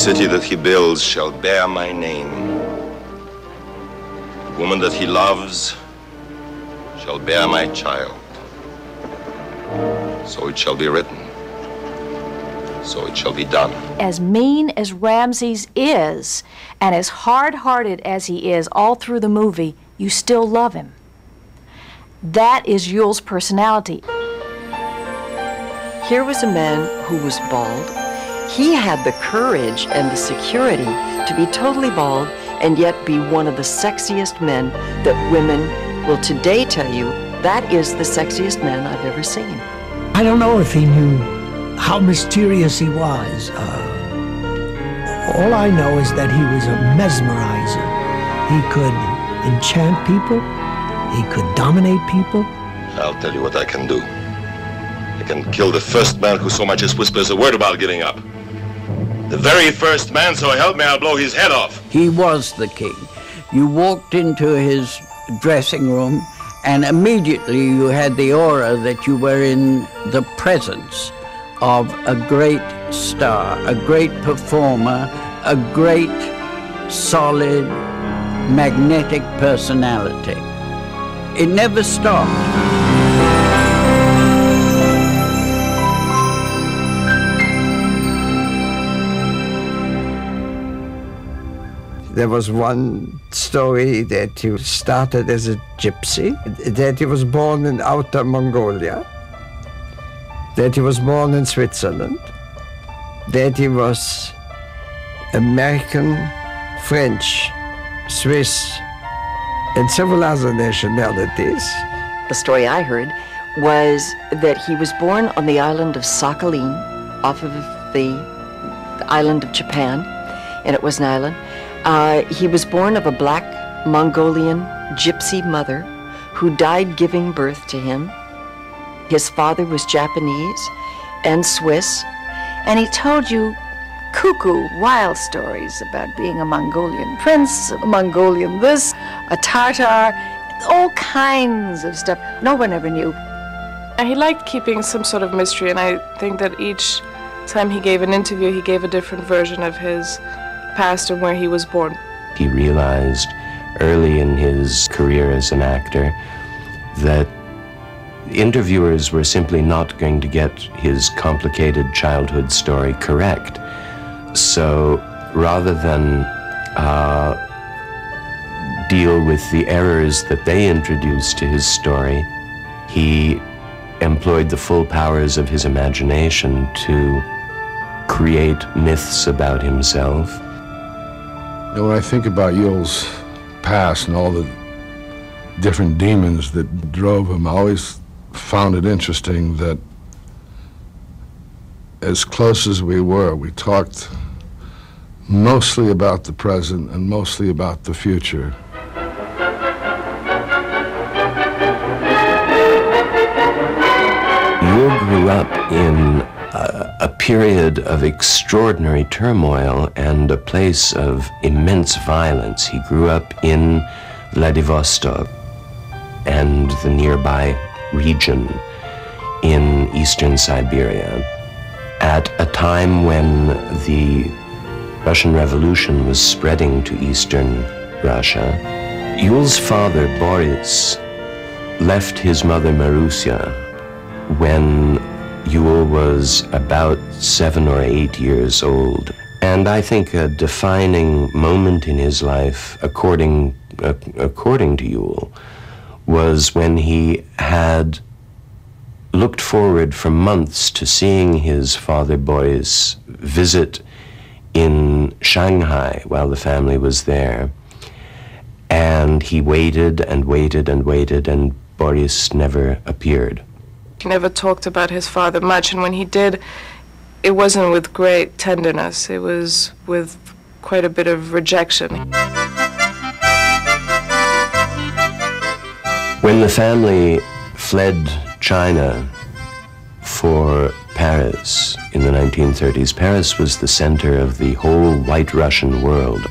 city that he builds shall bear my name. The woman that he loves shall bear my child. So it shall be written. So it shall be done. As mean as Ramses is, and as hard-hearted as he is all through the movie, you still love him. That is Yul's personality. Here was a man who was bald. He had the courage and the security to be totally bald and yet be one of the sexiest men that women will today tell you, that is the sexiest man I've ever seen. I don't know if he knew how mysterious he was. All I know is that he was a mesmerizer. He could enchant people. He could dominate people. I'll tell you what I can do. I can kill the first man who so much as whispers a word about giving up. The very first man, so help me, I'll blow his head off. He was the king. You walked into his dressing room, and immediately you had the aura that you were in the presence of a great star, a great performer, a great, solid, magnetic personality. It never stopped. There was one story that he started as a gypsy, that he was born in Outer Mongolia, that he was born in Switzerland, that he was American, French, Swiss, and several other nationalities. The story I heard was that he was born on the island of Sakhalin, off of the island of Japan, and it was an island. He was born of a black Mongolian gypsy mother who died giving birth to him. His father was Japanese and Swiss, and he told you cuckoo, wild stories about being a Mongolian prince, a Mongolian this, a Tartar, all kinds of stuff. No one ever knew. He liked keeping some sort of mystery, and I think that each time he gave an interview, he gave a different version of his past and where he was born. He realized early in his career as an actor that interviewers were simply not going to get his complicated childhood story correct. So rather than deal with the errors that they introduced to his story, he employed the full powers of his imagination to create myths about himself. When I think about Yul's past and all the different demons that drove him, I always found it interesting that as close as we were, we talked mostly about the present and mostly about the future. Yul grew up in a period of extraordinary turmoil and a place of immense violence. He grew up in Vladivostok and the nearby region in eastern Siberia at a time when the Russian Revolution was spreading to eastern Russia. Yul's father, Boris, left his mother, Marusia, when Yul was about 7 or 8 years old. And I think a defining moment in his life, according to Yul, was when he had looked forward for months to seeing his father Boris visit in Shanghai while the family was there. And he waited and waited and waited, and Boris never appeared. He never talked about his father much, and when he did, it wasn't with great tenderness. It was with quite a bit of rejection. When the family fled China for Paris in the 1930s, Paris was the center of the whole white Russian world.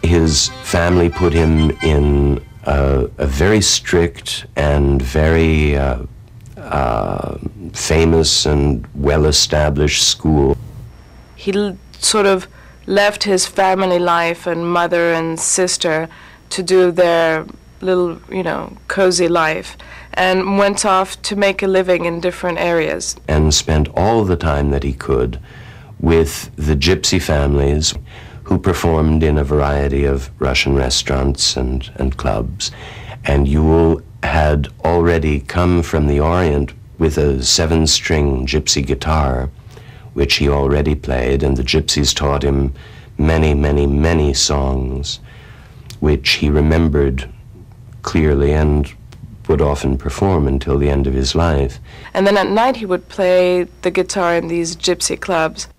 His family put him in a very strict and very famous and well-established school. He sort of left his family life and mother and sister to do their little, cozy life, and went off to make a living in different areas. And spent all the time that he could with the gypsy families who performed in a variety of Russian restaurants and clubs. And Yul had already come from the Orient with a 7-string gypsy guitar, which he already played, and the gypsies taught him many, many, many songs, which he remembered clearly and would often perform until the end of his life. And then at night he would play the guitar in these gypsy clubs.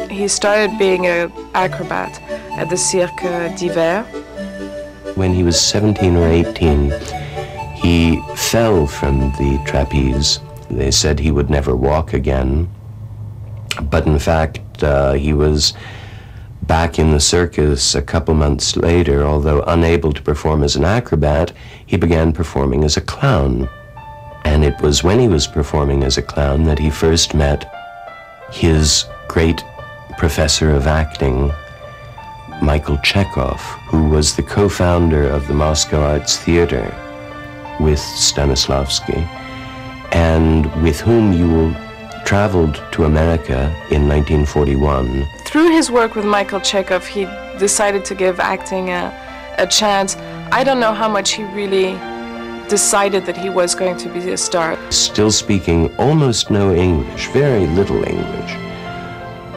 He started being an acrobat at the Cirque d'Hiver. When he was 17 or 18, he fell from the trapeze. They said he would never walk again. But in fact, he was back in the circus a couple months later. Although unable to perform as an acrobat, he began performing as a clown. And it was when he was performing as a clown that he first met his great professor of acting, Michael Chekhov, who was the co-founder of the Moscow Arts Theater with Stanislavski, and with whom Yul traveled to America in 1941. Through his work with Michael Chekhov, he decided to give acting a chance. I don't know how much he really decided that he was going to be a star. Still speaking almost no English, very little English,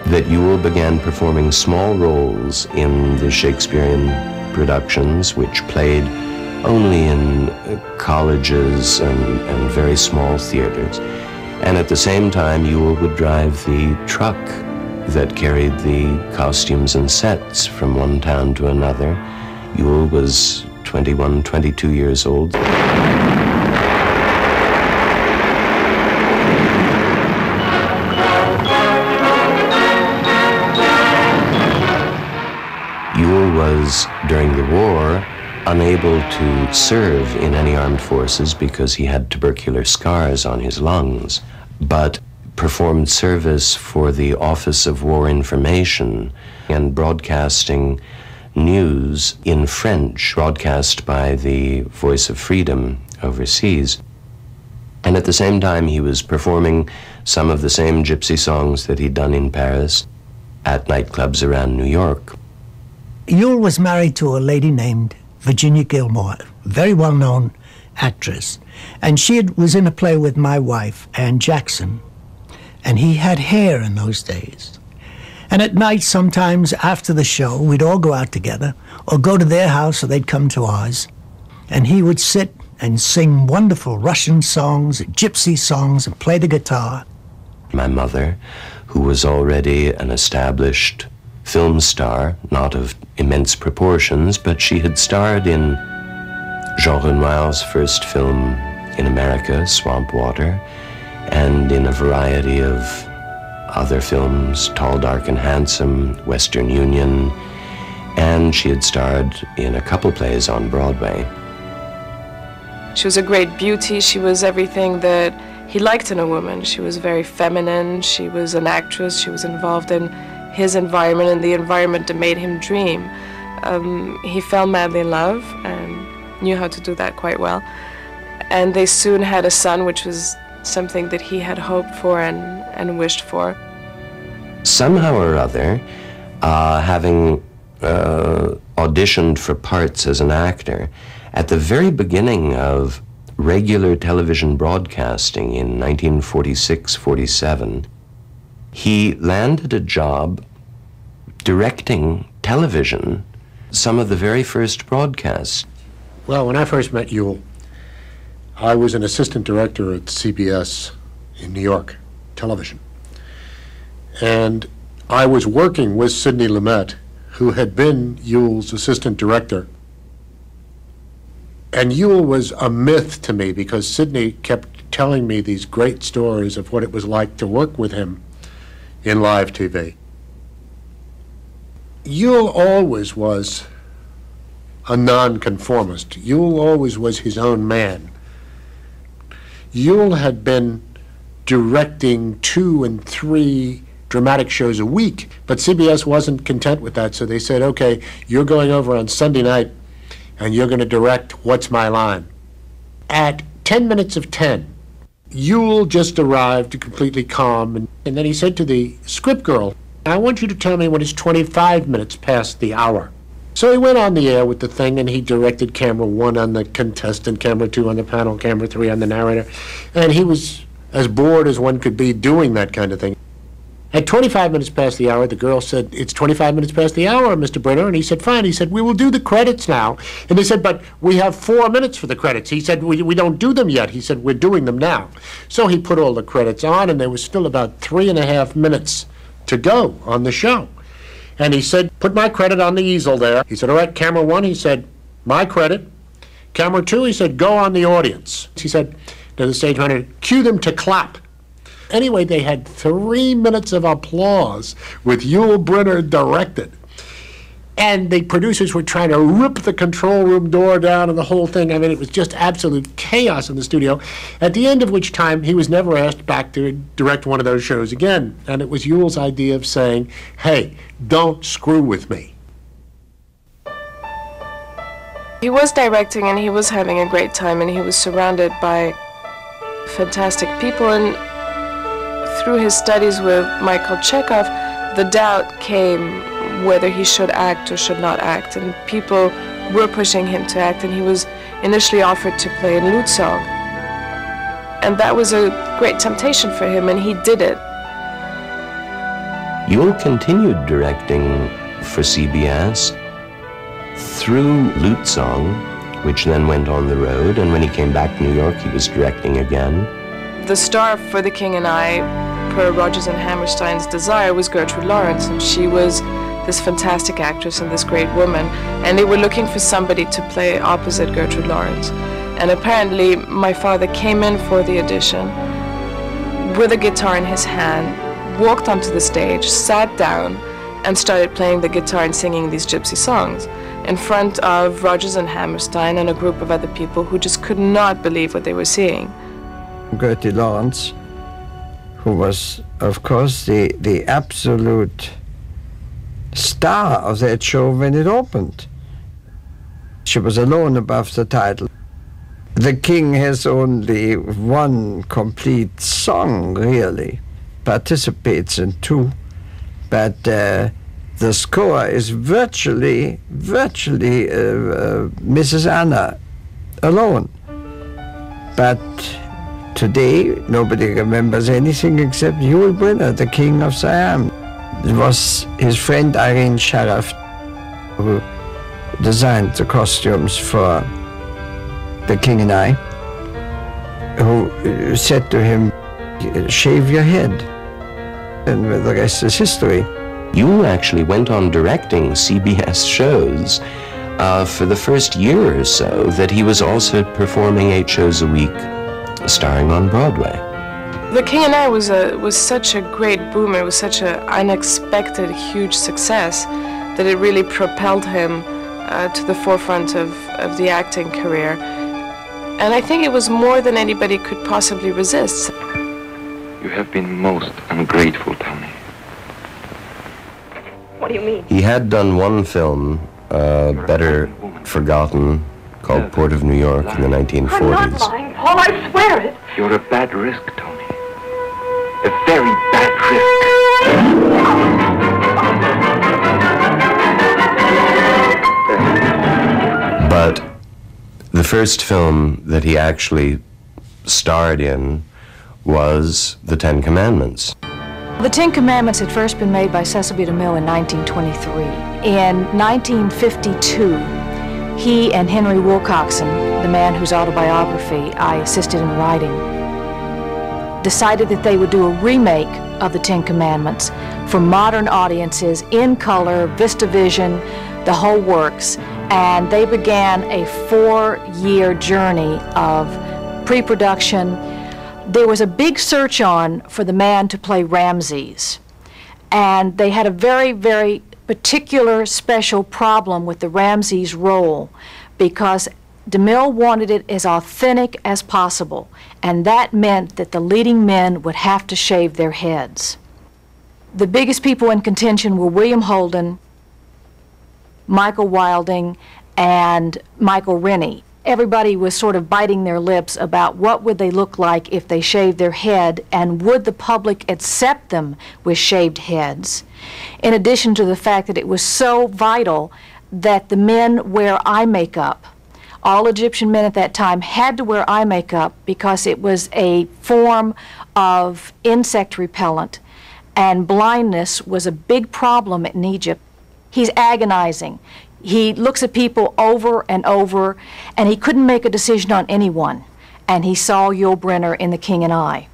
that Yul began performing small roles in the Shakespearean productions, which played only in colleges and very small theaters. And at the same time, Yul would drive the truck that carried the costumes and sets from one town to another. Yul was 21, 22 years old. Yul was, during the war, unable to serve in any armed forces because he had tubercular scars on his lungs, but performed service for the Office of War Information and broadcasting news in French, broadcast by the Voice of Freedom overseas. And at the same time, he was performing some of the same gypsy songs that he'd done in Paris at nightclubs around New York. Yul was married to a lady named Virginia Gilmore, a very well-known actress. And she was in a play with my wife, Ann Jackson. And he had hair in those days. And at night, sometimes after the show, we'd all go out together, or go to their house, or they'd come to ours. And he would sit and sing wonderful Russian songs, gypsy songs, and play the guitar. My mother, who was already an established film star, not of immense proportions, but she had starred in Jean Renoir's first film in America, Swamp Water, and in a variety of other films, Tall, Dark and Handsome, Western Union, and she had starred in a couple plays on Broadway. She was a great beauty. She was everything that he liked in a woman. She was very feminine. She was an actress. She was involved in his environment and the environment that made him dream. He fell madly in love and knew how to do that quite well. And they soon had a son, which was something that he had hoped for and wished for. Somehow or other, having auditioned for parts as an actor, at the very beginning of regular television broadcasting in 1946-47, he landed a job directing television, some of the very first broadcasts. Well, when I first met Yul, I was an assistant director at CBS in New York television. And I was working with Sidney Lumet, who had been Yul's assistant director. And Yul was a myth to me because Sidney kept telling me these great stories of what it was like to work with him in live TV. Yul always was a nonconformist. Yul always was his own man. Yul had been directing 2 and 3 dramatic shows a week. But CBS wasn't content with that, so they said, okay, you're going over on Sunday night and you're going to direct What's My Line. At 10 minutes of 10, Yul just arrived completely calm, and then he said to the script girl, I want you to tell me when it's 25 minutes past the hour. So he went on the air with the thing, and he directed camera 1 on the contestant, camera 2 on the panel, camera 3 on the narrator, and he was as bored as one could be doing that kind of thing. At 25 minutes past the hour, the girl said, it's 25 minutes past the hour, Mr. Brynner. And he said, fine. He said, we will do the credits now. And they said, but we have 4 minutes for the credits. He said, we don't do them yet. He said, we're doing them now. So he put all the credits on, and there was still about 3.5 minutes to go on the show. And he said, put my credit on the easel there. He said, all right, camera 1, he said, my credit. Camera 2, he said, go on the audience. He said to the stage manager, cue them to clap. Anyway, they had 3 minutes of applause with Yul Brynner directed. And the producers were trying to rip the control room door down and the whole thing. I mean, it was just absolute chaos in the studio, at the end of which time he was never asked back to direct one of those shows again. And it was Yul's idea of saying, hey, don't screw with me. He was directing and he was having a great time, and he was surrounded by fantastic people. And through his studies with Michael Chekhov, the doubt came whether he should act or should not act, and people were pushing him to act, and he was initially offered to play in Lute Song. And that was a great temptation for him, and he did it. Yul continued directing for CBS through Lute Song, which then went on the road, and when he came back to New York, he was directing again. The star for The King and I, per Rodgers and Hammerstein's desire, was Gertrude Lawrence, and she was this fantastic actress and this great woman, and they were looking for somebody to play opposite Gertrude Lawrence. And apparently my father came in for the audition with a guitar in his hand, walked onto the stage, sat down, and started playing the guitar and singing these gypsy songs in front of Rodgers and Hammerstein and a group of other people who just could not believe what they were seeing. Gertie Lawrence, who was, of course, the absolute star of that show when it opened. She was alone above the title. The King has only one complete song, really, participates in 2, but the score is virtually Mrs. Anna alone. But today, nobody remembers anything except Yul Brynner, the King of Siam. It was his friend Irene Sharaft who designed the costumes for The King and I, who said to him, shave your head, and the rest is history. Yul actually went on directing CBS shows for the first year or so that he was also performing 8 shows a week, starring on Broadway. The King and I was such a great boom. It was such an unexpected, huge success that it really propelled him to the forefront of the acting career. And I think it was more than anybody could possibly resist. You have been most ungrateful, Tony. What do you mean? He had done one film, better forgotten, called Port of New York in the 1940s. I'm not lying, Paul, I swear it. You're a bad risk, Tony. A very bad risk. But the first film that he actually starred in was The 10 Commandments. The 10 Commandments had first been made by Cecil B. DeMille in 1923. In 1952, he and Henry Wilcoxon, the man whose autobiography I assisted in writing, decided that they would do a remake of the 10 Commandments for modern audiences in color, VistaVision, the whole works. And they began a 4-year journey of pre-production. There was a big search on for the man to play Ramses. And they had a very, very particular special problem with the Ramses role, because DeMille wanted it as authentic as possible, and that meant that the leading men would have to shave their heads. The biggest people in contention were William Holden, Michael Wilding, and Michael Rennie. Everybody was sort of biting their lips about what would they look like if they shaved their head, and would the public accept them with shaved heads, in addition to the fact that it was so vital that the men wear eye makeup. All Egyptian men at that time had to wear eye makeup because it was a form of insect repellent, and blindness was a big problem in Egypt. He's agonizing. He looks at people over and over, and he couldn't make a decision on anyone. And he saw Yul Brynner in The King and I.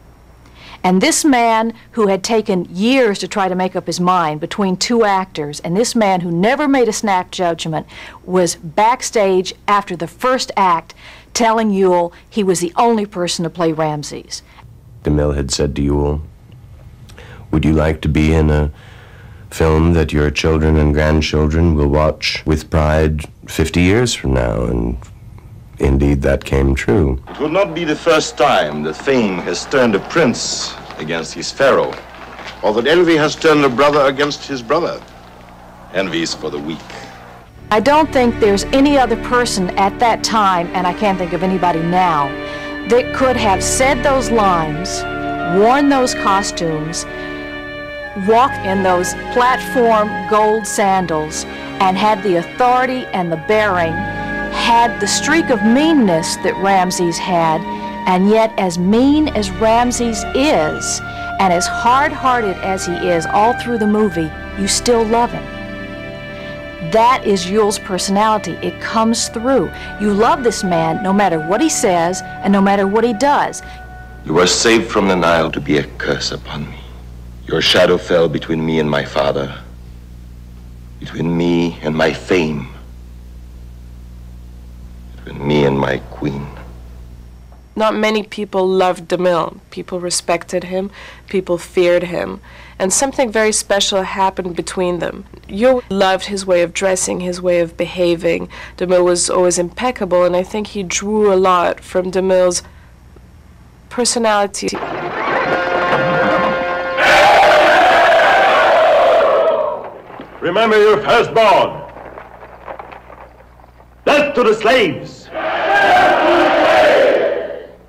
And this man who had taken years to try to make up his mind between two actors, and this man who never made a snap judgment, was backstage after the first act telling Yul he was the only person to play Ramses. DeMille had said to Yul, "Would you like to be in a film that your children and grandchildren will watch with pride 50 years from now?" And indeed, that came true. It will not be the first time that fame has turned a prince against his pharaoh, or that envy has turned a brother against his brother. Envy is for the weak. I don't think there's any other person at that time, and I can't think of anybody now, that could have said those lines, worn those costumes, walked in those platform gold sandals, and had the authority and the bearing, had the streak of meanness that Ramses had, and yet as mean as Ramses is, and as hard-hearted as he is all through the movie, you still love him. That is Yul's personality. It comes through. You love this man no matter what he says and no matter what he does. You were saved from the Nile to be a curse upon me. Your shadow fell between me and my father, between me and my fame, between me and my queen. Not many people loved DeMille. People respected him, people feared him, and something very special happened between them. Yul loved his way of dressing, his way of behaving. DeMille was always impeccable, and I think he drew a lot from DeMille's personality. Remember your firstborn. Death to the slaves.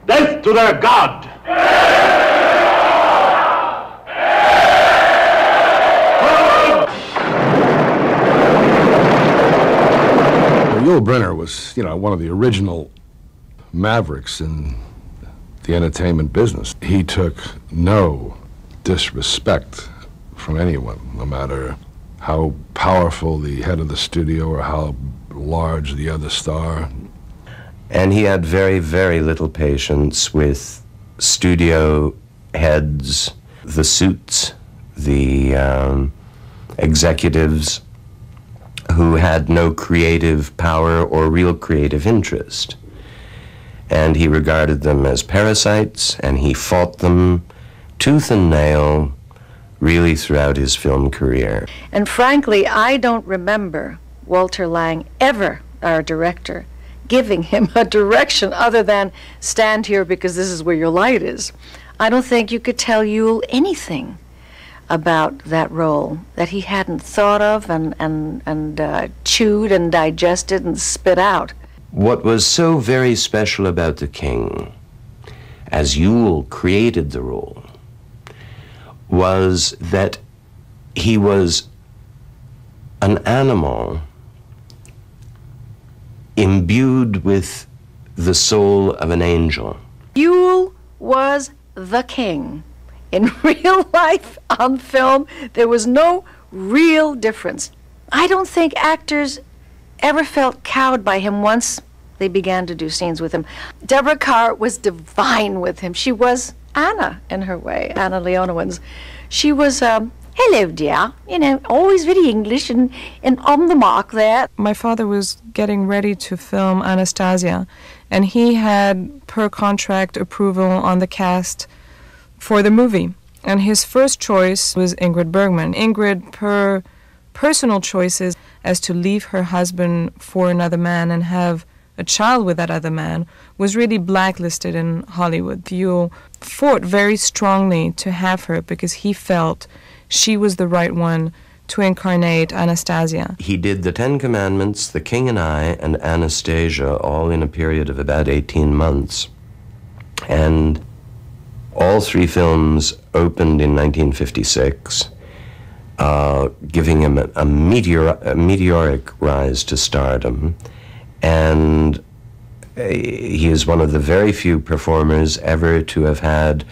Death to their God. Yul Brynner was, one of the original mavericks in the entertainment business. He took no disrespect from anyone, no matter how powerful the head of the studio or how large the other star. And he had very, very little patience with studio heads, the suits, the executives who had no creative power or real creative interest. And he regarded them as parasites, and he fought them tooth and nail really throughout his film career. And frankly, I don't remember Walter Lang ever, our director, giving him a direction other than stand here because this is where your light is. I don't think you could tell Yul anything about that role that he hadn't thought of and chewed and digested and spit out. What was so very special about The King, as Yul created the role, was that he was an animal imbued with the soul of an angel. Yul was the king. In real life, on film, there was no real difference. I don't think actors ever felt cowed by him once they began to do scenes with him. Deborah Carr was divine with him. She was Anna in her way, Anna Leonowens. She was, hello dear, always very English and on the mark there. My father was getting ready to film Anastasia, and he had per contract approval on the cast for the movie. And his first choice was Ingrid Bergman. Ingrid, per personal choices as to leave her husband for another man and have a child with that other man, was really blacklisted in Hollywood. Yul fought very strongly to have her because he felt she was the right one to incarnate Anastasia. He did The Ten Commandments, The King and I, and Anastasia, all in a period of about 18 months. And all three films opened in 1956, giving him a meteoric rise to stardom. And he is one of the very few performers ever to have had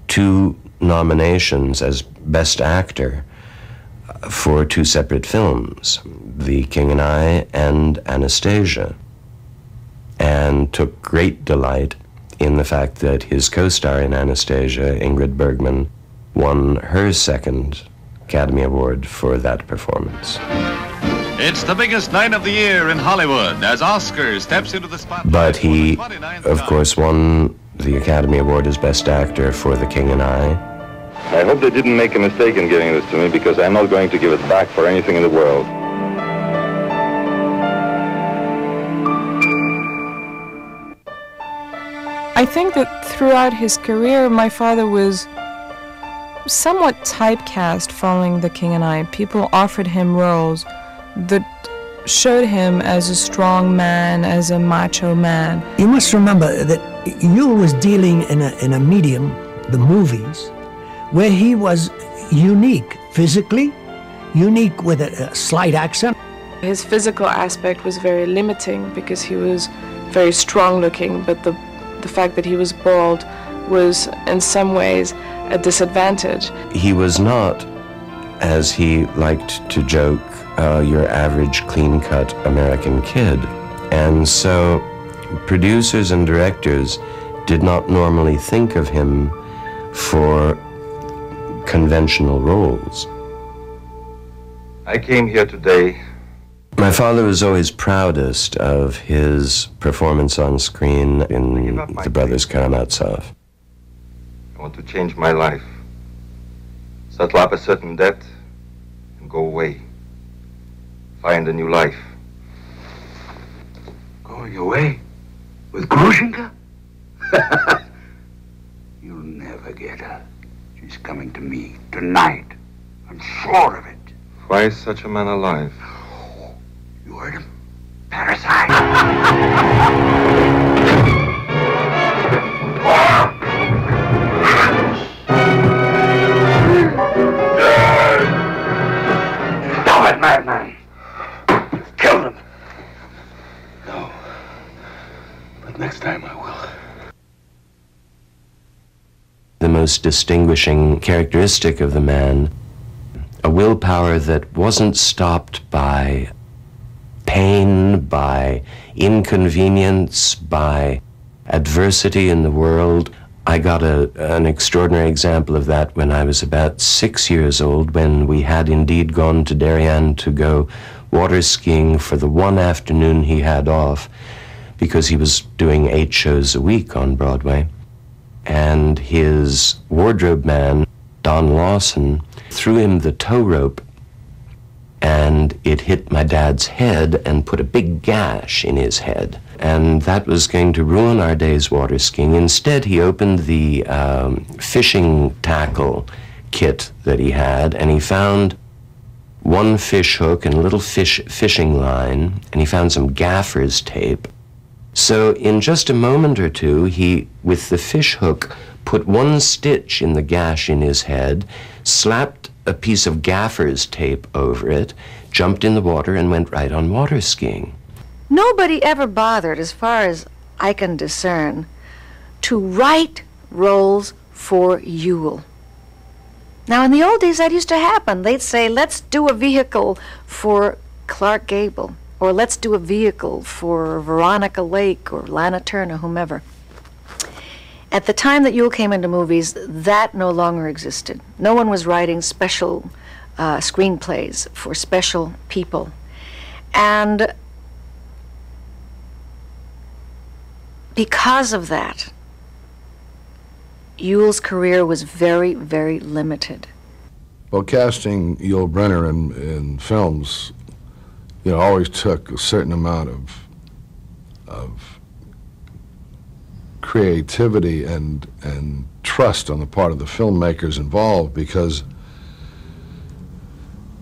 2 nominations as Best Actor for 2 separate films, The King and I and Anastasia, and took great delight in the fact that his co-star in Anastasia, Ingrid Bergman, won her 2nd Academy Award for that performance. It's the biggest night of the year in Hollywood as Oscar steps into the spotlight. But he, of course, won the Academy Award as Best Actor for The King and I. I hope they didn't make a mistake in giving this to me, because I'm not going to give it back for anything in the world. I think that throughout his career, my father was somewhat typecast following The King and I. People offered him roles that showed him as a strong man, as a macho man. You must remember that Yul was dealing in a medium, the movies, where he was unique, physically, unique with a slight accent. His physical aspect was very limiting because he was very strong looking, but the fact that he was bald was in some ways a disadvantage. He was not, as he liked to joke, your average clean-cut American kid. And so producers and directors did not normally think of him for conventional roles. I came here today. My father was always proudest of his performance on screen in The Brothers Karamazov. I want to change my life. Settle up a certain debt and go away. Find a new life. Going away? With Grushenka? You'll never get her. She's coming to me tonight. I'm sure of it. Why is such a man alive? You heard him? Parasite. Stop it, madman. You've killed him. No. But next time I will. The most distinguishing characteristic of the man, a willpower that wasn't stopped by pain, by inconvenience, by adversity in the world. I got an extraordinary example of that when I was about 6 years old, when we had indeed gone to Darien to go water skiing for the one afternoon he had off, because he was doing 8 shows a week on Broadway. And his wardrobe man, Don Lawson, threw him the tow rope, and it hit my dad's head and put a big gash in his head. And that was going to ruin our day's water skiing. Instead, he opened the fishing tackle kit that he had, and he found one fish hook and a little fishing line, and he found some gaffer's tape. So in just a moment or two, he, with the fish hook, put one stitch in the gash in his head, slapped a piece of gaffer's tape over it, jumped in the water, and went right on water skiing. Nobody ever bothered, as far as I can discern, to write roles for Yul. Now, in the old days, that used to happen. They'd say, let's do a vehicle for Clark Gable, or let's do a vehicle for Veronica Lake or Lana Turner, whomever. At the time that Yul came into movies, that no longer existed. No one was writing special screenplays for special people. And because of that, Yul's career was very, very limited. Well, casting Yul Brynner in films, you know, always took a certain amount of creativity and trust on the part of the filmmakers involved, because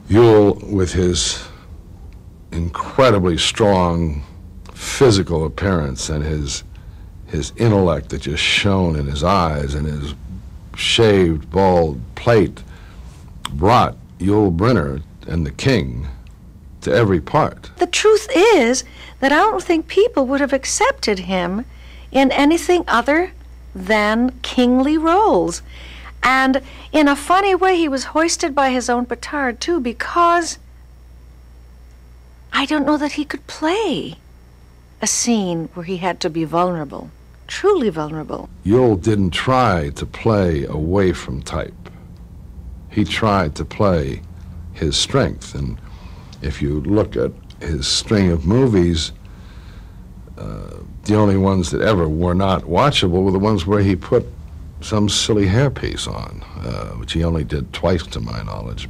Yul, with his incredibly strong physical appearance and his intellect that just shone in his eyes and his shaved, bald plate, brought Yul Brynner and the king to every part. The truth is that I don't think people would have accepted him in anything other than kingly roles. And in a funny way, he was hoisted by his own petard, too, because I don't know that he could play a scene where he had to be vulnerable, truly vulnerable. Yul didn't try to play away from type. He tried to play his strength. And if you look at his string of movies, the only ones that ever were not watchable were the ones where he put some silly hairpiece on, which he only did twice to my knowledge.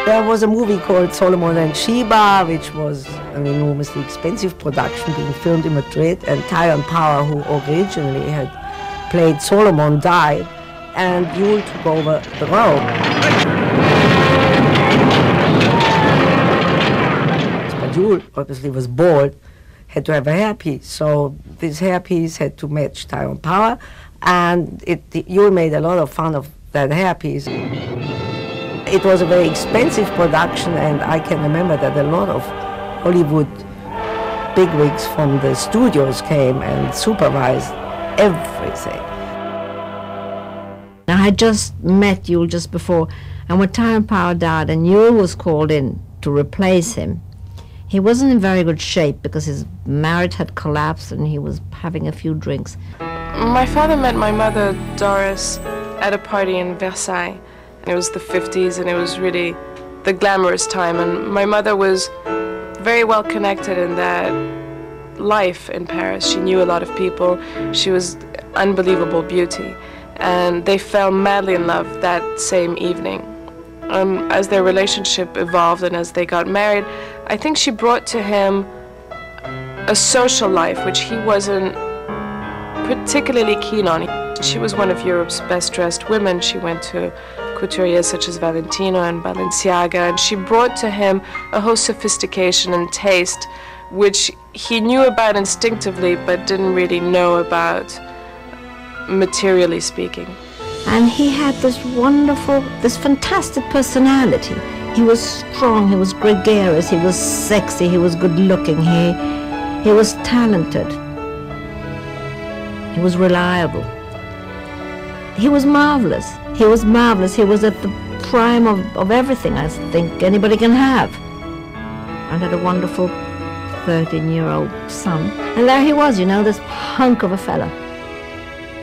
There was a movie called Solomon and Sheba, which was an enormously expensive production being filmed in Madrid, and Tyrone Power, who originally had played Solomon, died, and Yul took over the role. But Yul obviously was bald, had to have a hairpiece, so this hairpiece had to match Tyrone Power, and Yul made a lot of fun of that hairpiece. It was a very expensive production, and I can remember that a lot of Hollywood bigwigs from the studios came and supervised everything. I had just met Yul just before, and when Tyrone Power died and Yul was called in to replace him, he wasn't in very good shape because his marriage had collapsed and he was having a few drinks. My father met my mother, Doris, at a party in Versailles. It was the 50s, and it was really the glamorous time, and my mother was very well connected in that life in Paris. She knew a lot of people. She was unbelievable beauty, and they fell madly in love that same evening. As their relationship evolved and as they got married, I think she brought to him a social life which he wasn't particularly keen on. She was one of Europe's best-dressed women. She went to couturiers such as Valentino and Balenciaga, and she brought to him a whole sophistication and taste which he knew about instinctively but didn't really know about materially speaking. And he had this wonderful, this fantastic personality. He was strong, he was gregarious, he was sexy, he was good-looking, he was talented, he was reliable. He was marvelous. He was marvelous. He was at the prime of everything I think anybody can have. And had a wonderful 13-year-old son. And there he was, you know, this hunk of a fella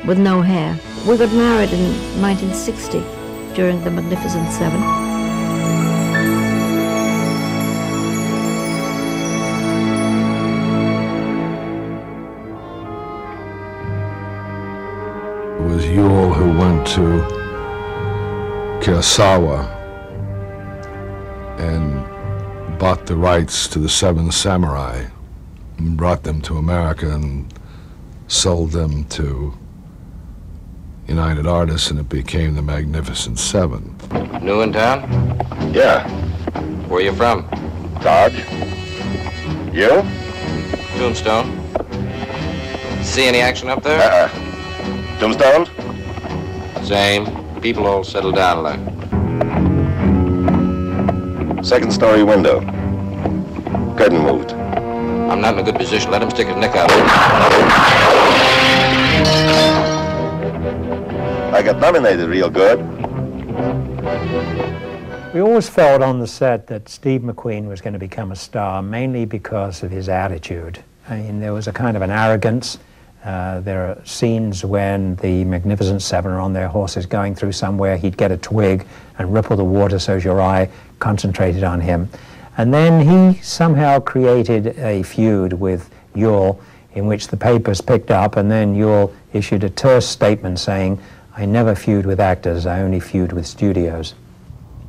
with no hair. We got married in 1960 during the Magnificent Seven. It was Yul who went to Kurosawa and bought the rights to the Seven Samurai and brought them to America and sold them to United Artists, and it became the Magnificent Seven. New in town? Yeah. Where you from? Dodge. You? Tombstone. See any action up there? Tombstone? Same. People all settled down like. Second story window. Curtain moved. I'm not in a good position. Let him stick his neck out. I got nominated real good. We always felt on the set that Steve McQueen was going to become a star, mainly because of his attitude. I mean, there was a kind of an arrogance. There are scenes when the Magnificent Seven are on their horses going through somewhere. He'd get a twig and ripple the water so your eye concentrated on him. And then he somehow created a feud with Yul, in which the papers picked up, and then Yul issued a terse statement saying, "I never feud with actors, I only feud with studios."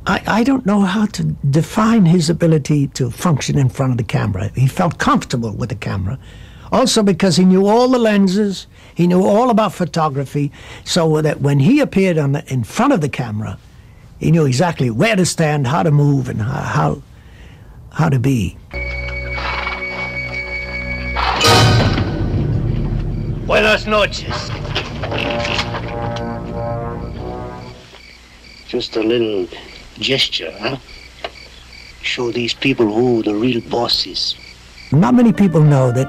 I don't know how to define his ability to function in front of the camera. He felt comfortable with the camera. Also because he knew all the lenses, he knew all about photography, so that when he appeared in front of the camera, he knew exactly where to stand, how to move, and how to be. Buenas noches. Just a little gesture, huh? Show these people who the real boss is. Not many people know that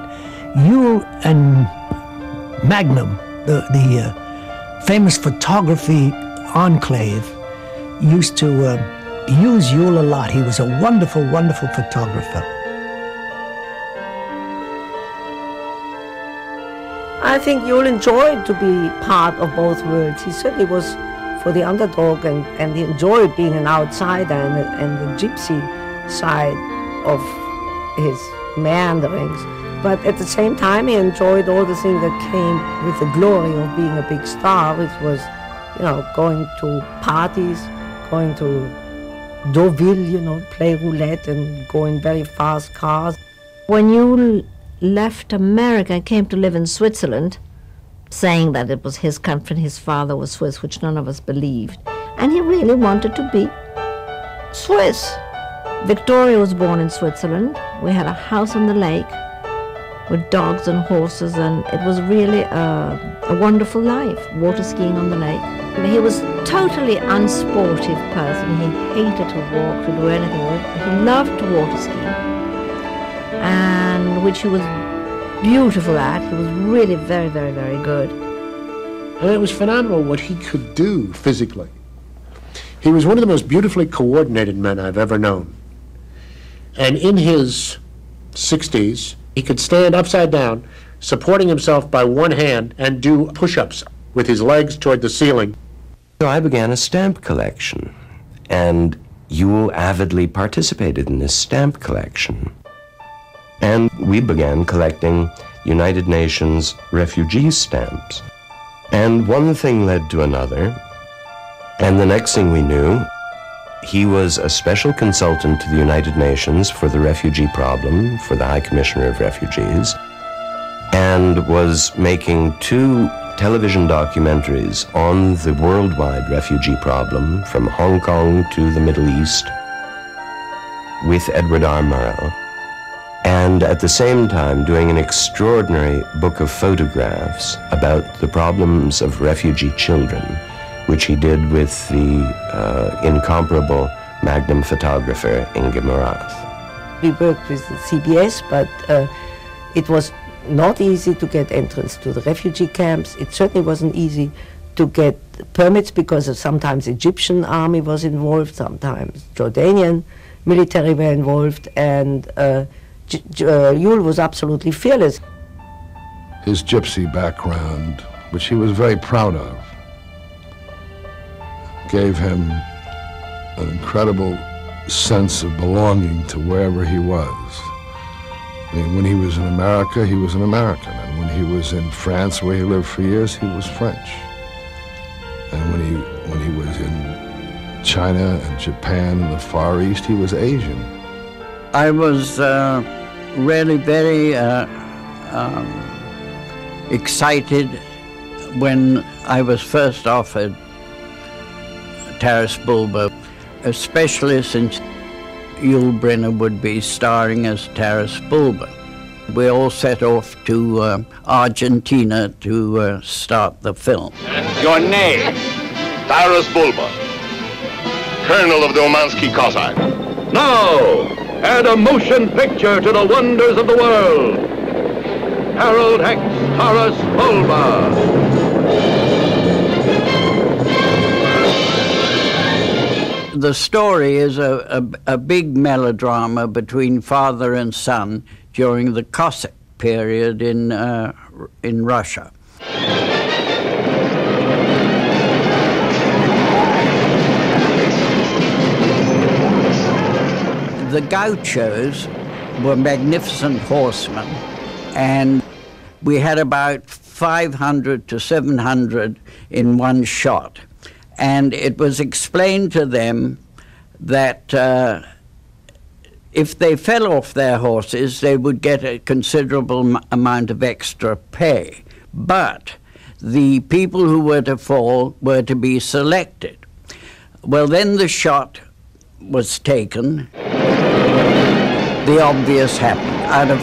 Yul and Magnum, the famous photography enclave, used to use Yul a lot. He was a wonderful, wonderful photographer. I think Yul enjoyed to be part of both worlds. He certainly was for the underdog, and he enjoyed being an outsider and the gypsy side of his meanderings. But at the same time, he enjoyed all the things that came with the glory of being a big star, which was, you know, going to parties, going to Deauville, you know, play roulette and go in very fast cars. When you left America and came to live in Switzerland, saying that it was his country and his father was Swiss, which none of us believed, and he really wanted to be Swiss. Victoria was born in Switzerland. We had a house on the lake with dogs and horses, and it was really a wonderful life, water skiing on the lake. He was totally unsportive person. He hated to walk, to do anything. He loved to water ski, and which he was beautiful at. He was really very, very, very good. And it was phenomenal what he could do physically. He was one of the most beautifully coordinated men I've ever known. And in his 60s, he could stand upside down, supporting himself by one hand, and do push-ups with his legs toward the ceiling. So I began a stamp collection, and Yul avidly participated in this stamp collection. And we began collecting United Nations refugee stamps. And one thing led to another, and the next thing we knew, he was a special consultant to the United Nations for the refugee problem, for the High Commissioner of Refugees, and was making 2 television documentaries on the worldwide refugee problem from Hong Kong to the Middle East with Edward R. Murrow, and at the same time doing an extraordinary book of photographs about the problems of refugee children, which he did with the incomparable Magnum photographer Inge Morath. We worked with the CBS, but it was not easy to get entrance to the refugee camps. It certainly wasn't easy to get permits because sometimes Egyptian army was involved, sometimes Jordanian military were involved, and Yul was absolutely fearless. His gypsy background, which he was very proud of, gave him an incredible sense of belonging to wherever he was. I mean, when he was in America, he was an American, and when he was in France, where he lived for years, he was French. And when he was in China and Japan and the Far East, he was Asian. I was really very excited when I was first offered Taras Bulba, especially since Yul Brynner would be starring as Taras Bulba. We all set off to Argentina to start the film. Your name? Taras Bulba, Colonel of the Omansky Cossack. Now, add a motion picture to the wonders of the world. Harold Hecht's Taras Bulba. The story is a big melodrama between father and son during the Cossack period in Russia. The gauchos were magnificent horsemen, and we had about 500 to 700 in one shot. And it was explained to them that if they fell off their horses, they would get a considerable amount of extra pay. But the people who were to fall were to be selected. Well, then the shot was taken. The obvious happened. Out of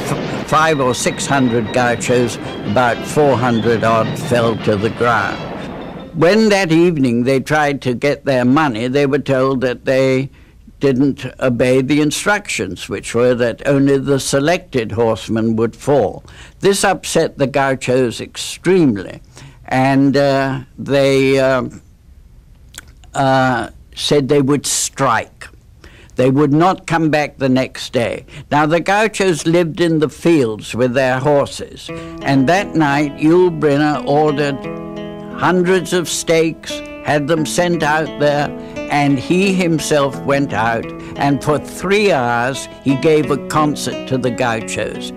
500 or 600 gauchos, about 400 odd fell to the ground. When that evening they tried to get their money, they were told that they didn't obey the instructions, which were that only the selected horsemen would fall. This upset the gauchos extremely, and they said they would strike. They would not come back the next day. Now, the gauchos lived in the fields with their horses, and that night Yul Brynner ordered hundreds of steaks, had them sent out there, and he himself went out, and for 3 hours he gave a concert to the gauchos,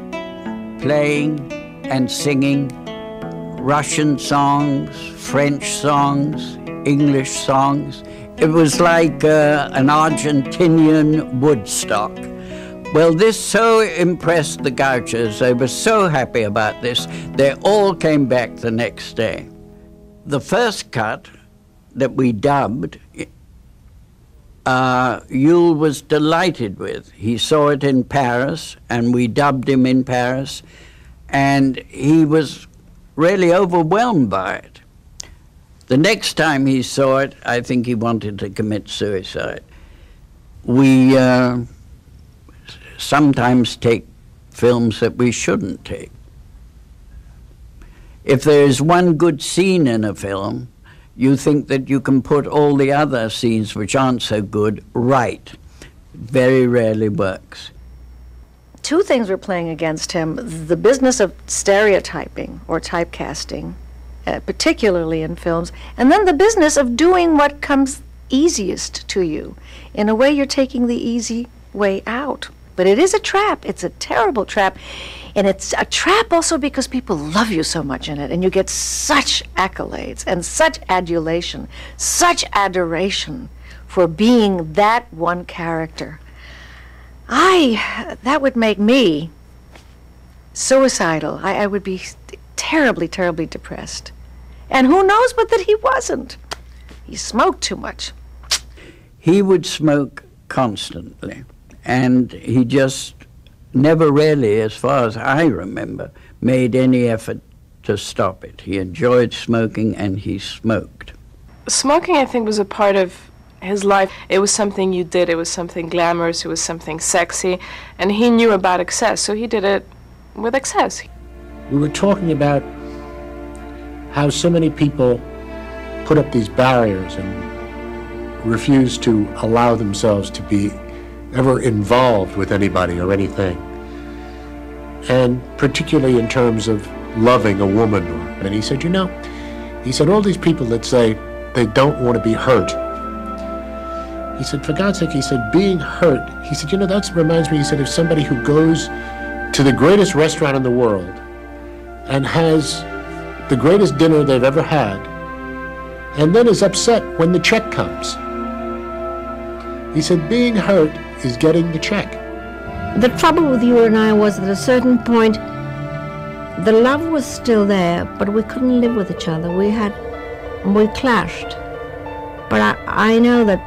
playing and singing Russian songs, French songs, English songs. It was like an Argentinian Woodstock. Well, this so impressed the gauchos. They were so happy about this. They all came back the next day. The first cut that we dubbed, Yul was delighted with. He saw it in Paris, and we dubbed him in Paris, and he was really overwhelmed by it. The next time he saw it, I think he wanted to commit suicide. We sometimes take films that we shouldn't take. If there is one good scene in a film, you think that you can put all the other scenes which aren't so good right. Very rarely works. Two things were playing against him: the business of stereotyping or typecasting, particularly in films, and then the business of doing what comes easiest to you. In a way, you're taking the easy way out. But it is a trap. It's a terrible trap. And it's a trap also because people love you so much in it, and you get such accolades and such adulation, such adoration for being that one character. That would make me suicidal. I would be terribly, terribly depressed. And who knows but that he wasn't. He smoked too much. He would smoke constantly, and he just never really, as far as I remember, made any effort to stop it. He enjoyed smoking, and he smoked. Smoking, I think, was a part of his life. It was something you did. It was something glamorous. It was something sexy. And he knew about excess, so he did it with excess. We were talking about how so many people put up these barriers and refuse to allow themselves to be ever involved with anybody or anything. And particularly in terms of loving a woman. And he said, he said, all these people that say they don't want to be hurt. He said, for God's sake, he said, being hurt, he said, that reminds me, he said, of somebody who goes to the greatest restaurant in the world and has the greatest dinner they've ever had, and then is upset when the check comes. He said, being hurt is getting the check. The trouble with you and I was that at a certain point, the love was still there, but we couldn't live with each other. We clashed. But I know that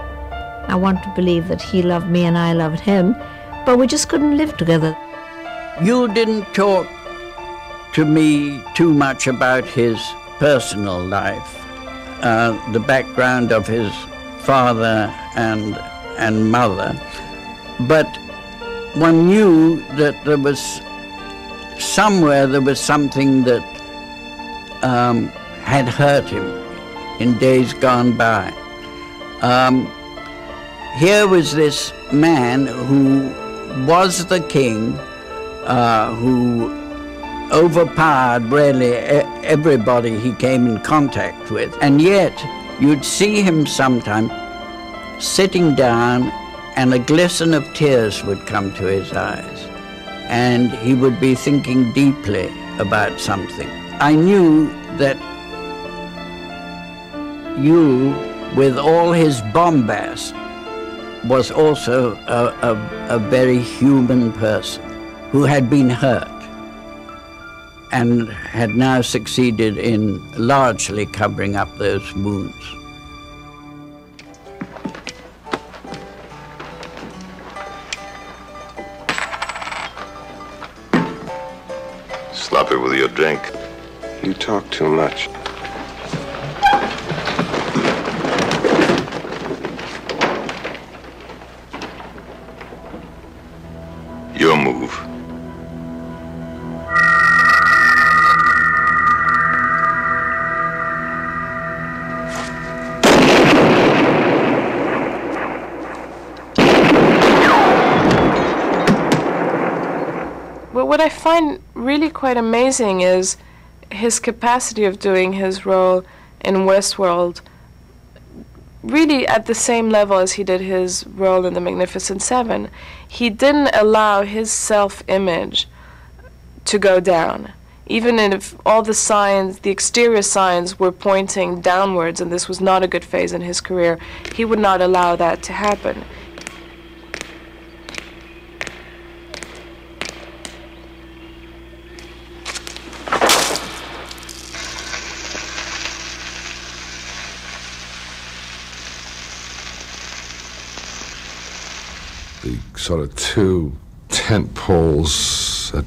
I want to believe that he loved me and I loved him, but we just couldn't live together. You didn't talk to me too much about his personal life, the background of his father and mother, but one knew that there was something that had hurt him in days gone by. Here was this man who was the king, who overpowered really everybody he came in contact with, and yet you'd see him sometime sitting down and a glisten of tears would come to his eyes, and he would be thinking deeply about something. I knew that Yul, with all his bombast, was also a very human person who had been hurt and had now succeeded in largely covering up those wounds. Stop it with your drink. You talk too much. Your move. But what I find really quite amazing is his capacity of doing his role in Westworld really at the same level as he did his role in The Magnificent Seven. He didn't allow his self-image to go down. Even if all the signs, the exterior signs were pointing downwards and this was not a good phase in his career, he would not allow that to happen. The sort of two tent poles at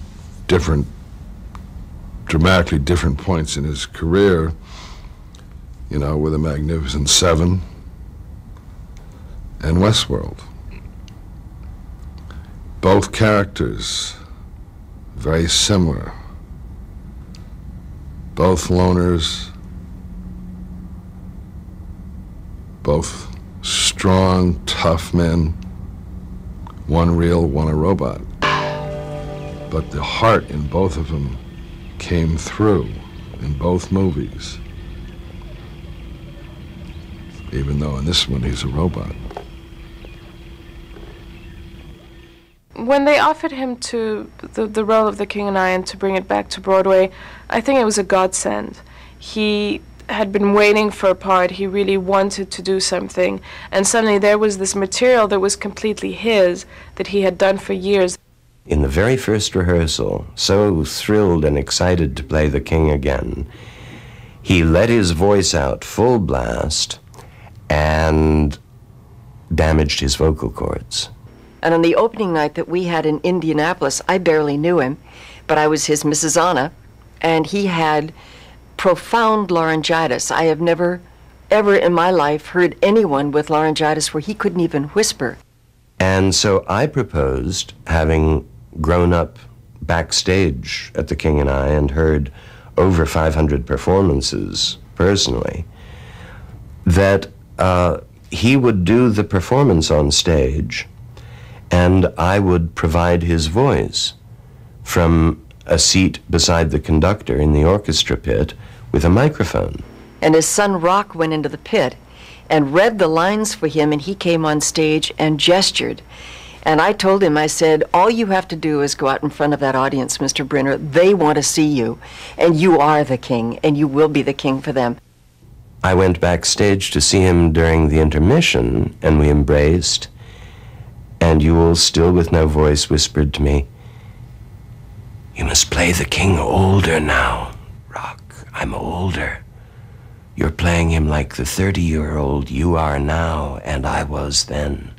dramatically different points in his career, you know, with The Magnificent Seven and Westworld. Both characters very similar. Both loners, both strong, tough men. One real, one a robot. But the heart in both of them came through in both movies. Even though in this one he's a robot. When they offered him to the role of the King and I and to bring it back to Broadway, I think it was a godsend. He had been waiting for a part, he really wanted to do something, and suddenly there was this material that was completely his, that he had done for years. In the very first rehearsal, so thrilled and excited to play the King again, he let his voice out full blast and damaged his vocal cords. And on the opening night that we had in Indianapolis, I barely knew him, but I was his Mrs. Anna, and he had profound laryngitis. I have never, ever in my life heard anyone with laryngitis where he couldn't even whisper. And so I proposed, having grown up backstage at The King and I and heard over 500 performances personally, that he would do the performance on stage and I would provide his voice from a seat beside the conductor in the orchestra pit with a microphone. And his son Rock went into the pit and read the lines for him, and he came on stage and gestured. And I told him, I said, all you have to do is go out in front of that audience, Mr. Brynner. They want to see you, and you are the king, and you will be the king for them. I went backstage to see him during the intermission, and we embraced, and Yul, still with no voice, whispered to me, "You must play the king older now, Rock. I'm older. You're playing him like the 30-year-old you are now, and I was then.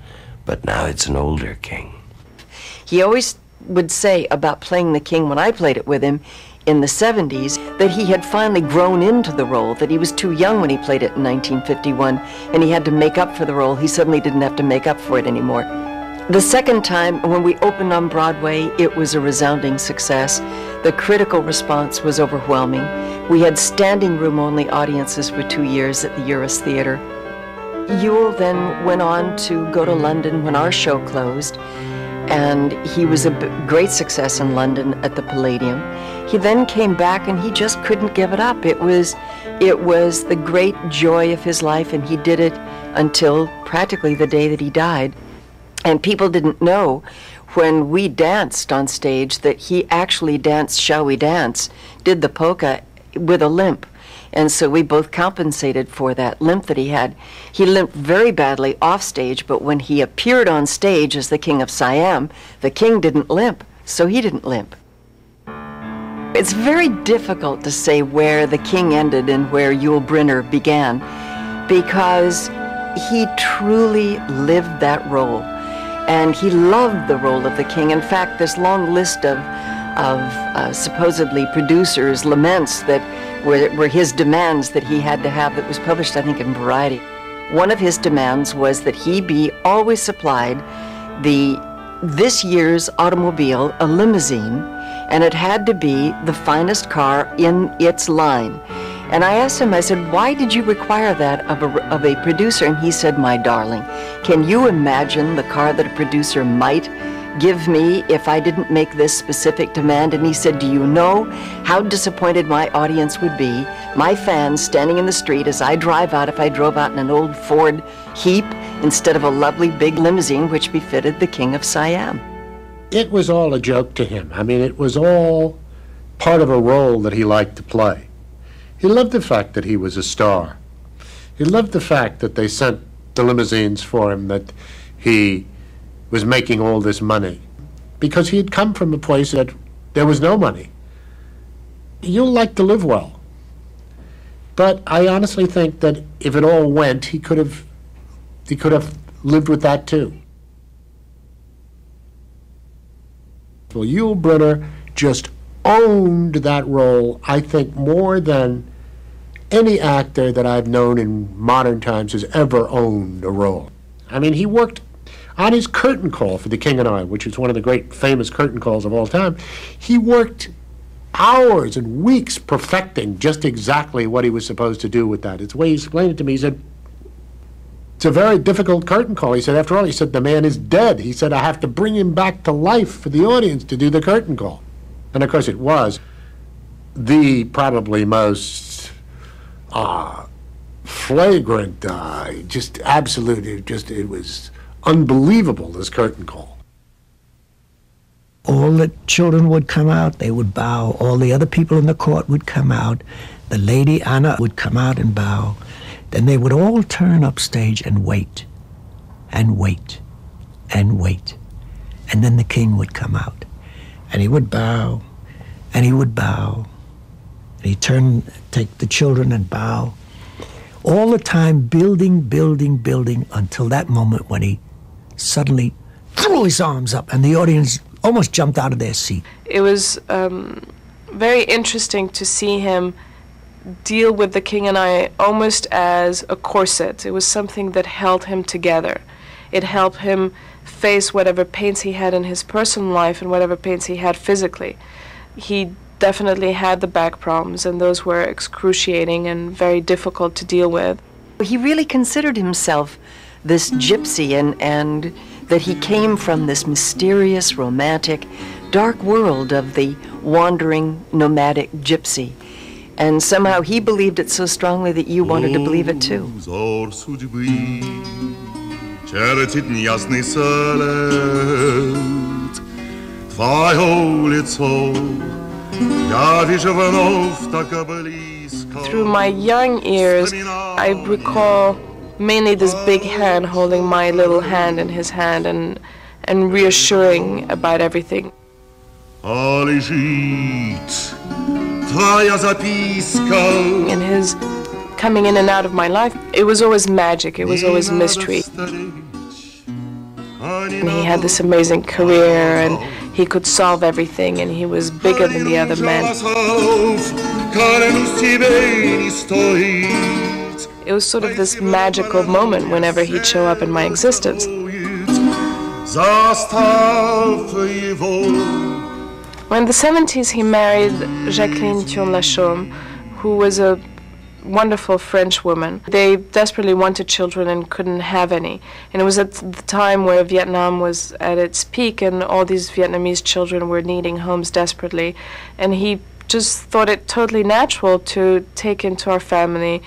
But now it's an older king." He always would say about playing the king when I played it with him in the 70s that he had finally grown into the role, that he was too young when he played it in 1951, and he had to make up for the role. He suddenly didn't have to make up for it anymore. The second time, when we opened on Broadway, it was a resounding success. The critical response was overwhelming. We had standing room only audiences for 2 years at the Eurus Theater. Yul then went on to go to London when our show closed, and he was a great success in London at the Palladium. He then came back and he just couldn't give it up. It was the great joy of his life, and he did it until practically the day that he died. And people didn't know when we danced on stage that he actually danced Shall We Dance, did the polka with a limp. And so we both compensated for that limp that he had. He limped very badly off stage, but when he appeared on stage as the King of Siam, the king didn't limp, so he didn't limp. It's very difficult to say where the king ended and where Yul Brynner began, because he truly lived that role. And he loved the role of the king. In fact, this long list of supposedly producers' laments that were his demands that he had to have, that was published, I think, in Variety. One of his demands was that he be always supplied this year's automobile, a limousine, and it had to be the finest car in its line. And I asked him, I said, why did you require that of a producer? And he said, my darling, can you imagine the car that a producer might give me if I didn't make this specific demand? And he said, do you know how disappointed my audience would be, my fans standing in the street as I drive out, if I drove out in an old Ford Heap instead of a lovely big limousine which befitted the King of Siam? It was all a joke to him. I mean, it was all part of a role that he liked to play. He loved the fact that he was a star. He loved the fact that they sent the limousines for him, that he was making all this money, because he had come from a place that there was no money. You'll like to live well. But I honestly think that if it all went, he could have lived with that too. Well, Yul Brynner just owned that role, I think, more than any actor that I've known in modern times has ever owned a role. I mean, he worked on his curtain call for The King and I, which is one of the great famous curtain calls of all time. He worked hours and weeks perfecting just exactly what he was supposed to do with that. It's the way he explained it to me. He said, it's a very difficult curtain call. He said, after all, he said, the man is dead. He said, I have to bring him back to life for the audience to do the curtain call. And of course it was the probably most flagrant, just absolute, it was unbelievable, this curtain call. All the children would come out, they would bow. All the other people in the court would come out. The Lady Anna would come out and bow. Then they would all turn up stage and wait, and wait, and wait. And then the king would come out, and he would bow, and he would bow. And he'd take the children and bow. All the time building, building, building, until that moment when he suddenly threw his arms up, and the audience almost jumped out of their seat. It was very interesting to see him deal with The King and I almost as a corset. It was something that held him together. It helped him face whatever pains he had in his personal life and whatever pains he had physically. He definitely had the back problems, and those were excruciating and very difficult to deal with. He really considered himself this gypsy, and that he came from this mysterious, romantic, dark world of the wandering, nomadic gypsy. And somehow he believed it so strongly that you wanted to believe it too. Through my young years, I recall mainly this big hand holding my little hand in his hand and reassuring about everything. In his coming in and out of my life, it was always magic, it was always mystery. And he had this amazing career, and he could solve everything, and he was bigger than the other men. It was sort of this magical moment whenever he'd show up in my existence. When in the 70s he married Jacqueline Thion-Lachaume, who was a wonderful French woman. They desperately wanted children and couldn't have any. And it was at the time where Vietnam was at its peak, and all these Vietnamese children were needing homes desperately. And he just thought it totally natural to take into our family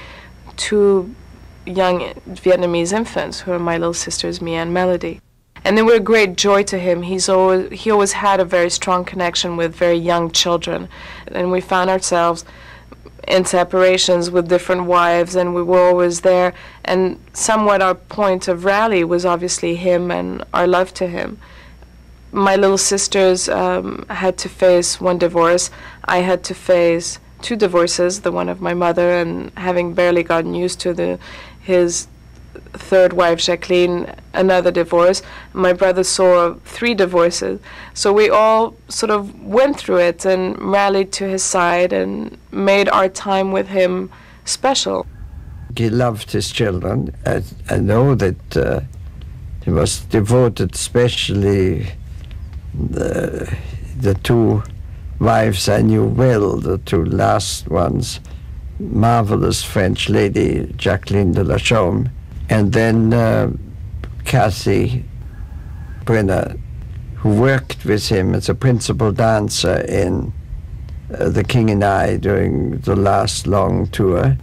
2 young Vietnamese infants, who are my little sisters, Mia and Melody. And they were a great joy to him. He always had a very strong connection with very young children. And we found ourselves in separations with different wives, and we were always there. And somewhat our point of rally was obviously him and our love to him. My little sisters had to face one divorce. I had to face 2 divorces, the one of my mother, and having barely gotten used to his third wife, Jacqueline, another divorce. My brother saw 3 divorces. So we all sort of went through it and rallied to his side and made our time with him special. He loved his children. I know that he was devoted, especially the 2 wives I knew well, the 2 last ones, marvelous French lady, Jacqueline de la Chaume, and then Cathy Brynner, who worked with him as a principal dancer in The King and I during the last long tour.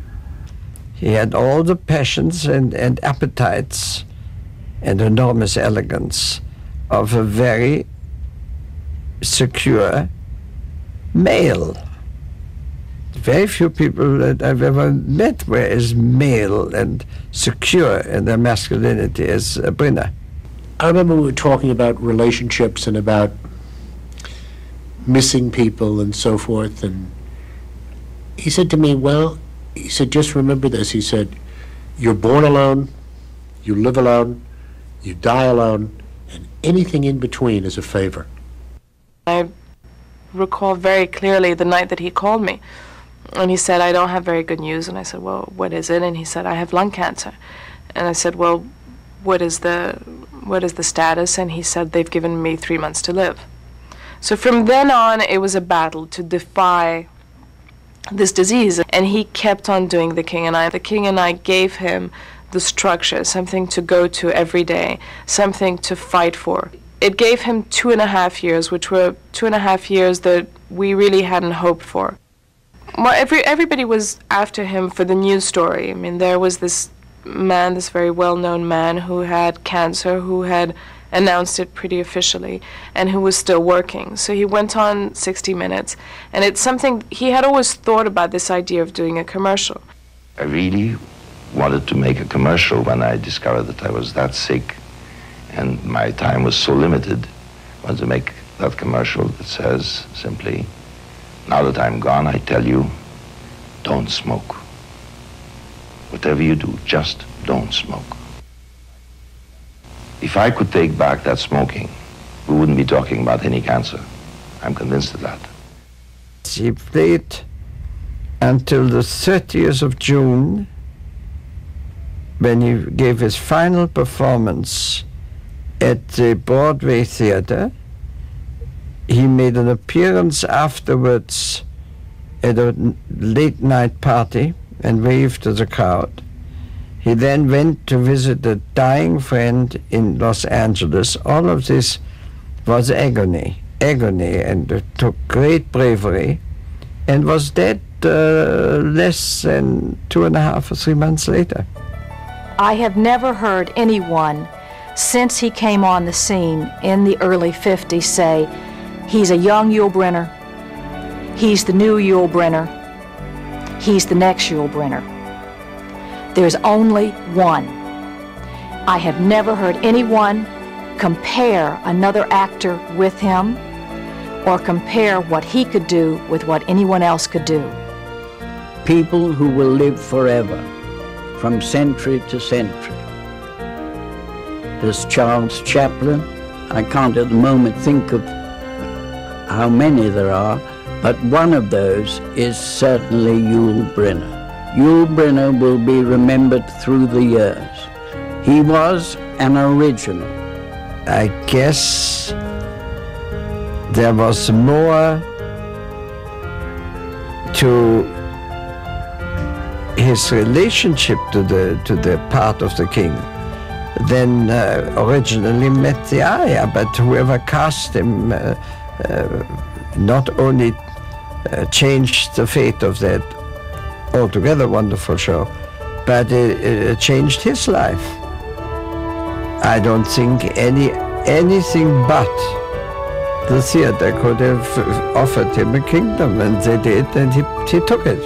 He had all the passions and appetites and enormous elegance of a very secure male. Very few people that I've ever met were as male and secure in their masculinity as Brynner. I remember we were talking about relationships and about missing people and so forth, and he said to me, well, he said, just remember this. He said, you're born alone, you live alone, you die alone, and anything in between is a favor. I recall very clearly the night that he called me. And he said, I don't have very good news. And I said, well, what is it? And he said, I have lung cancer. And I said, well, what is the status? And he said, they've given me 3 months to live. So from then on, it was a battle to defy this disease. And he kept on doing The King and I. The King and I gave him the structure, something to go to every day, something to fight for. It gave him 2.5 years, which were 2.5 years that we really hadn't hoped for. Well, everybody was after him for the news story. I mean, there was this man, this very well-known man who had cancer, who had announced it pretty officially, and who was still working. So he went on 60 Minutes, and it's something, he had always thought about this idea of doing a commercial. I really wanted to make a commercial when I discovered that I was that sick and my time was so limited. I wanted to make that commercial that says simply, now that I'm gone, I tell you, don't smoke. Whatever you do, just don't smoke. If I could take back that smoking, we wouldn't be talking about any cancer. I'm convinced of that. He played until the 30th of June, when he gave his final performance at the Broadway Theater. He made an appearance afterwards at a late night party and waved to the crowd. He then went to visit a dying friend in Los Angeles. All of this was agony, and it took great bravery, and was dead less than 2.5 or 3 months later. I have never heard anyone since he came on the scene in the early 50s say, he's a young Yul Brynner, he's the new Yul Brynner, he's the next Yul Brynner. There's only one. I have never heard anyone compare another actor with him or compare what he could do with what anyone else could do. People who will live forever, from century to century. There's Charles Chaplin. I can't at the moment think of how many there are, but one of those is certainly Yul Brynner. Yul Brynner will be remembered through the years. He was an original. I guess there was more to his relationship to the part of the king than originally met the eye, but whoever cast him not only changed the fate of that altogether wonderful show, but it changed his life. I don't think anything but the theater could have offered him a kingdom, and they did, and he took it.